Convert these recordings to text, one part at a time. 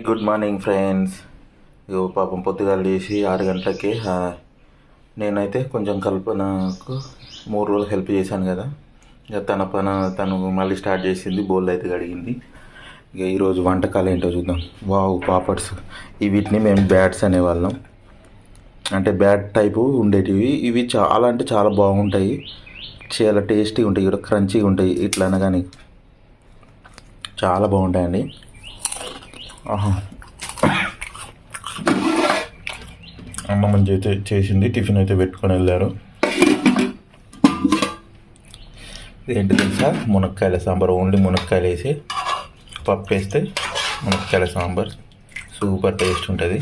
Good morning friends. ఇగో పాపం పొద్దుగాల లేచి 6 గంటలకి నేనైతే కొంచెం కల్పనకు 3 రోజులు హెల్ప్ చేశాను కదా. ఇక తను మళ్ళీ స్టార్ట్ చేసింది, బోల్ అయితే కడిగింది. ఇక ఈరోజు వంటకాలు ఏంటో చూద్దాం. వావ్, పాపడ్స్. వీటిని మేము బ్యాట్స్ అనేవాళ్ళం, అంటే బ్యాట్ టైపు ఉండేటివి. ఇవి చాలా అంటే చాలా బాగుంటాయి, చాలా టేస్టీగా ఉంటాయి, ఇక్కడ క్రంచీగా ఉంటాయి. ఇట్లా అనగానే చాలా బాగుంటాయండి. అమ్మ మంచి అయితే చేసింది, టిఫిన్ అయితే పెట్టుకొని వెళ్ళారు. ఏంటి తెలుసా, మునక్కాయల సాంబార్. ఓన్లీ మునక్కాయలు వేసి పప్పు వేస్తే మునక్కాయల సాంబార్ సూపర్ టేస్ట్ ఉంటుంది.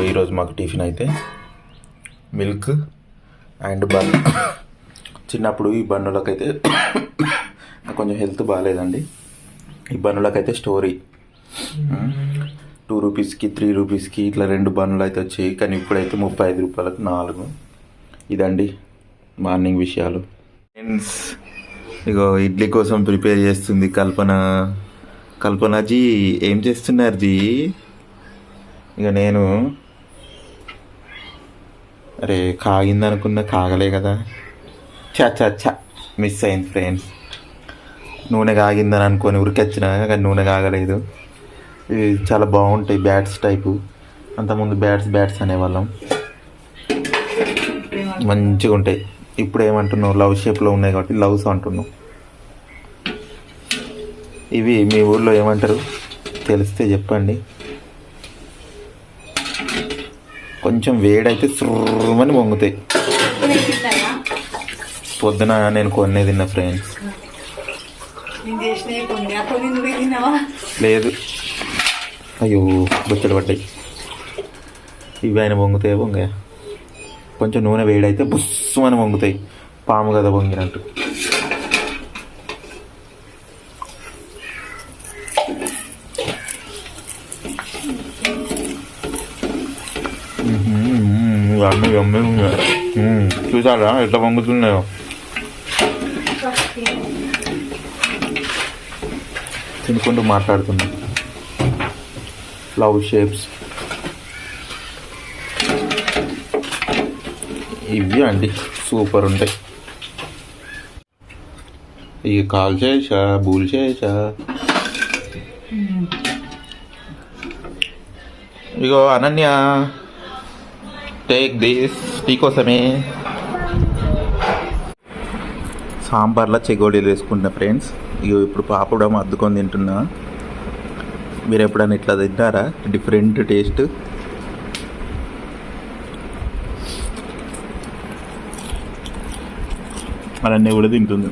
ఈరోజు మాకు టిఫిన్ అయితే మిల్క్ అండ్ బన్. చిన్నప్పుడు ఈ బన్నులకైతే కొంచెం హెల్త్ బాగాలేదండి. ఈ బన్నులకైతే స్టోరీ 2 రూపీస్కి 3 రూపీస్కి ఇట్లా 2 బన్నులు అయితే వచ్చాయి, కానీ ఇప్పుడైతే 35 రూపాయలకు 4. ఇదండి మార్నింగ్ విషయాలు. ఫ్రెండ్స్, ఇగో ఇడ్లీ కోసం ప్రిపేర్ చేస్తుంది కల్పనజీ. ఏం చేస్తున్నారు జీ? ఇక నేను అరే కాగిందనుకున్నా, కాగలే కదా. చా మిస్ అయింది ఫ్రెండ్స్. నూనె కాగిందని అనుకొని ఉరికొచ్చినా, కానీ నూనె కాగలేదు. ఇవి చాలా బాగుంటాయి, బ్యాట్స్ టైపు. అంతకుముందు బ్యాట్స్ అనేవాళ్ళం, మంచిగా ఉంటాయి. ఇప్పుడు ఏమంటున్నావు, లవ్ షేప్లో ఉన్నాయి కాబట్టి లవ్స్ అంటున్నావు. ఇవి మీ ఊర్లో ఏమంటారు తెలిస్తే చెప్పండి. కొంచెం వేడైతే సుర్రమని పొంగుతాయి. పొద్దున నేను కొన్నే తిన్నా ఫ్రెండ్స్. లేదు, అయ్యో బొచ్చలు పడ్డాయి. ఇవి ఆయన పొంగుతాయి, పొంగ కొంచెం నూనె వేడైతే బుస్సు అని పొంగుతాయి, పాము కదా పొంగినట్టు. చూసారా ఎట్లా పొంగుతున్నాయో. తినుకుంటూ మాట్లాడుతున్నా. లవ్ షేప్స్ ఇవి అండి, సూపర్ ఉంటాయి. ఇక కాల్ చేసా, బూల్ చేసా. ఇగో అనన్య, టేక్ దిస్, టీ కోసమే. సాంబార్లో చెగోడీలు వేసుకుంటున్నా ఫ్రెండ్స్. ఇక ఇప్పుడు పాపడం అద్దుకొని తింటున్నా. మీరు ఎప్పుడైనా ఇట్లా తింటారా? Different taste. అన్నీ కూడా తింటుంది.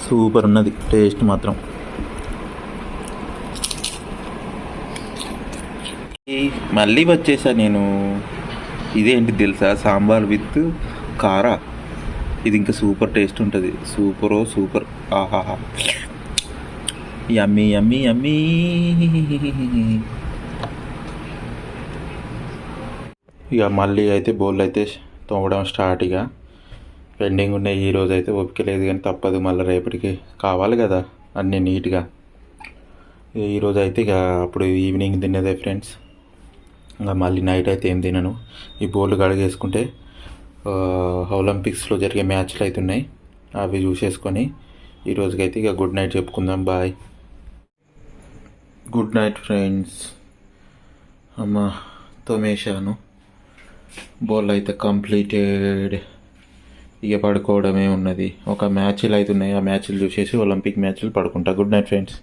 సూపర్ ఉన్నది టేస్ట్ మాత్రం. మళ్ళీ వచ్చేసా నేను. ఇదేంటి తెలుసా, సాంబార్ విత్ కారా. ఇది ఇంకా సూపర్ టేస్ట్ ఉంటుంది. సూపర్. ఆహాహా, యమ్మీ యమ్మీ యమ్మీ. ఇక మళ్ళీ అయితే బౌల్ అయితే తోమడం స్టార్ట్. ఇక పెండింగ్ ఉన్నాయి. ఈరోజు అయితే ఓపిక లేదు, కానీ తప్పదు, మళ్ళీ రేపటికి కావాలి కదా అన్నీ నీట్గా. ఈరోజు అయితే ఇక అప్పుడు ఈవినింగ్ తినేదే ఫ్రెండ్స్. ఇంకా మళ్ళీ నైట్ అయితే ఏం తినను. ఈ బౌల్ కడిగేసుకుంటే ఒలింపిక్స్లో జరిగే మ్యాచ్లు అవుతున్నాయి, అవి చూసేసుకొని ఈరోజుకైతే ఇక గుడ్ నైట్ చెప్పుకుందాం. Bye, good night friends. అమ్మ తోమేశాను, బౌల్ అయితే కంప్లీటెడ్. ఇక పడుకోవడమే ఉన్నది. ఒక మ్యాచ్లు అవుతున్నాయి, ఆ మ్యాచ్లు చూసేసి ఒలింపిక్ మ్యాచ్లు పడుకుంటా. Good night friends.